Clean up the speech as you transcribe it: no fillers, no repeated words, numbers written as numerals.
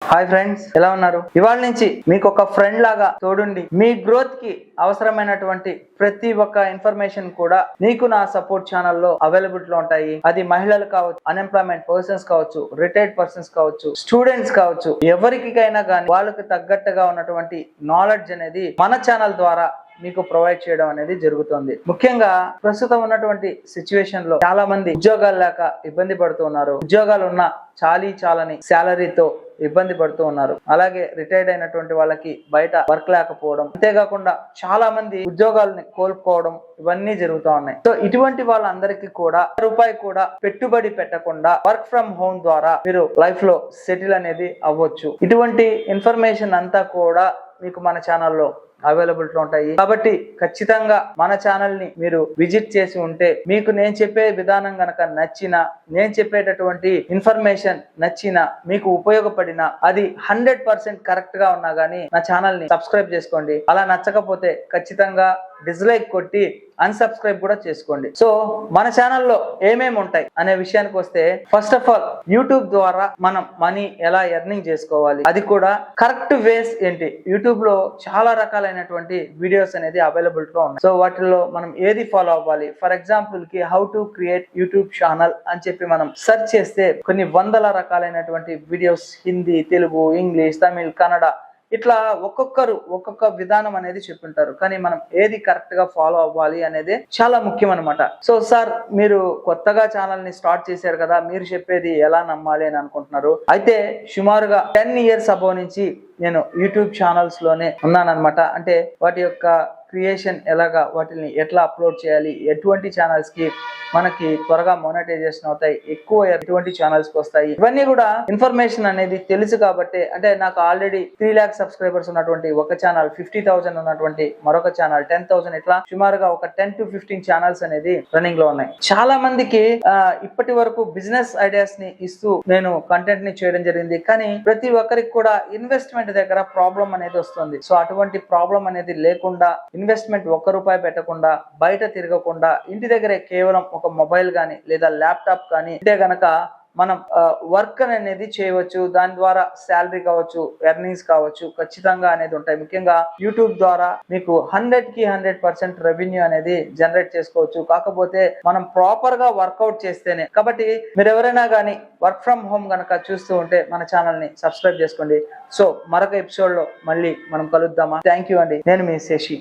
Hi friends, ఎలా ఉన్నారు? ఇవాళ నుంచి మీకు ఒక ఫ్రెండ్ లాగా తోడుండి మీ గ్రోత్ కి అవసరమైనటువంటి ప్రతి ఒక్క ఇన్ఫర్మేషన్ కూడా మీకు నా సపోర్ట్ ఛానల్లో అవైలబిలిటీ లో ఉంటాయి. అది మహిళలు కావచ్చు, అన్ఎంప్లాయ్మెంట్ పర్సన్స్ కావచ్చు, రిటైర్డ్ పర్సన్స్ కావచ్చు, స్టూడెంట్స్ కావచ్చు, ఎవరికైనా కానీ వాళ్ళకి తగ్గట్టుగా ఉన్నటువంటి నాలెడ్జ్ అనేది మన ఛానల్ ద్వారా మీకు ప్రొవైడ్ చేయడం అనేది జరుగుతుంది. ముఖ్యంగా ప్రస్తుతం ఉన్నటువంటి సిచ్యువేషన్ లో చాలా మంది ఉద్యోగాలు లేక ఇబ్బంది పడుతూ ఉన్నారు. ఉద్యోగాలు ఉన్న చాలని శాలరీతో ఇబ్బంది పడుతూ ఉన్నారు. అలాగే రిటైర్డ్ అయినటువంటి వాళ్ళకి బయట వర్క్ లేకపోవడం, అంతేకాకుండా చాలా మంది ఉద్యోగాలని కోల్పోవడం, ఇవన్నీ జరుగుతూ ఉన్నాయి. సో ఇటువంటి వాళ్ళందరికీ కూడా రూపాయి కూడా పెట్టుబడి పెట్టకుండా వర్క్ ఫ్రమ్ హోమ్ ద్వారా మీరు లైఫ్ లో సెటిల్ అనేది అవ్వచ్చు. ఇటువంటి ఇన్ఫర్మేషన్ అంతా కూడా మీకు మన ఛానల్లో అవైలబిలిటీ ఉంటాయి. కాబట్టి ఖచ్చితంగా మన ఛానల్ ని మీరు విజిట్ చేసి ఉంటే మీకు నేను చెప్పే విధానం గనక నచ్చినా, నేను చెప్పేటటువంటి ఇన్ఫర్మేషన్ నచ్చినా, మీకు ఉపయోగపడినా, అది 100% కరెక్ట్ గా ఉన్నా గానీ నా ఛానల్ ని సబ్స్క్రైబ్ చేసుకోండి. అలా నచ్చకపోతే ఖచ్చితంగా డిస్లైక్ కొట్టి అన్సబ్స్క్రైబ్ కూడా చేసుకోండి. సో మన ఛానల్లో ఏమేమి ఉంటాయి అనే విషయానికి వస్తే, ఫస్ట్ ఆఫ్ ఆల్ యూట్యూబ్ ద్వారా మనం మనీ ఎలా ఎర్నింగ్ చేసుకోవాలి, అది కూడా కరెక్ట్ వేస్ ఏంటి. యూట్యూబ్ లో చాలా రకాలైనటువంటి వీడియోస్ అనేది అవైలబిలిటీ లో ఉన్నాయి. సో వాటిల్లో మనం ఏది ఫాలో అవ్వాలి, ఫర్ ఎగ్జాంపుల్ కి how to create YouTube channel అని చెప్పి మనం సెర్చ్ చేస్తే కొన్ని వందల రకాలైనటువంటి వీడియోస్ హిందీ, తెలుగు, ఇంగ్లీష్, తమిళ్, కన్నడ, ఇట్లా ఒక్కొక్కరు ఒక్కొక్క విధానం అనేది చెప్తుంటారు. కానీ మనం ఏది కరెక్ట్ గా ఫాలో అవ్వాలి అనేది చాలా ముఖ్యం అనమాట. సో సార్, మీరు కొత్తగా ఛానల్ ని స్టార్ట్ చేశారు కదా, మీరు చెప్పేది ఎలా నమ్మాలి అని అనుకుంటున్నారు. అయితే సుమారుగా 10 years అబౌవ్ నుంచి నేను యూట్యూబ్ ఛానల్స్ లోనే ఉన్నానన్నమాట. అంటే వాటి యొక్క క్రియేషన్ ఎలాగా, వాటిని ఎట్లా అప్లోడ్ చేయాలి, ఎటువంటి ఛానల్స్ కి మనకి త్వరగా మోనటైజేషన్ అవుతాయి, ఎక్కువ ఎటువంటి ఛానల్స్ కి వస్తాయి, ఇవన్నీ కూడా ఇన్ఫర్మేషన్ అనేది తెలుసు. కాబట్టి అంటే నాకు ఆల్రెడీ 3 lakh సబ్స్క్రైబర్స్ ఉన్నటువంటి ఒక ఛానల్, 50,000 ఉన్నటువంటి మరొక ఛానల్, 10,000, ఇట్లా సుమారుగా ఒక 10 to 15 ఛానల్స్ అనేది రన్నింగ్ లో ఉన్నాయి. చాలా మందికి ఇప్పటి వరకు బిజినెస్ ఐడియాస్ ని ఇస్తూ నేను కంటెంట్ ని చేయడం జరిగింది. కానీ ప్రతి ఒక్కరికి కూడా ఇన్వెస్ట్మెంట్ దగ్గర ప్రాబ్లం అనేది వస్తుంది. సో అటువంటి ప్రాబ్లం అనేది లేకుండా, ఇన్వెస్ట్మెంట్ ₹1 పెట్టకుండా, బయట తిరగకుండా, ఇంటి దగ్గరే కేవలం ఒక మొబైల్ గానీ లేదా ల్యాప్టాప్ కానీ ఉంటే గనక మనం వర్క్ అనేది చేయవచ్చు. దాని ద్వారా శాలరీ కావచ్చు, ఎర్నింగ్స్ కావచ్చు, ఖచ్చితంగా అనేది ఉంటాయి. ముఖ్యంగా యూట్యూబ్ ద్వారా మీకు 100% రెవెన్యూ అనేది జనరేట్ చేసుకోవచ్చు. కాకపోతే మనం ప్రాపర్ గా వర్కౌట్ చేస్తేనే. కాబట్టి మీరు ఎవరైనా కానీ వర్క్ ఫ్రమ్ హోమ్ గనక చూస్తూ ఉంటే మన ఛానల్ ని సబ్స్క్రైబ్ చేసుకోండి. సో మరొక ఎపిసోడ్ లో మళ్ళీ మనం కలుద్దామా? థ్యాంక్ యూ అండి. నేను మీ శశి.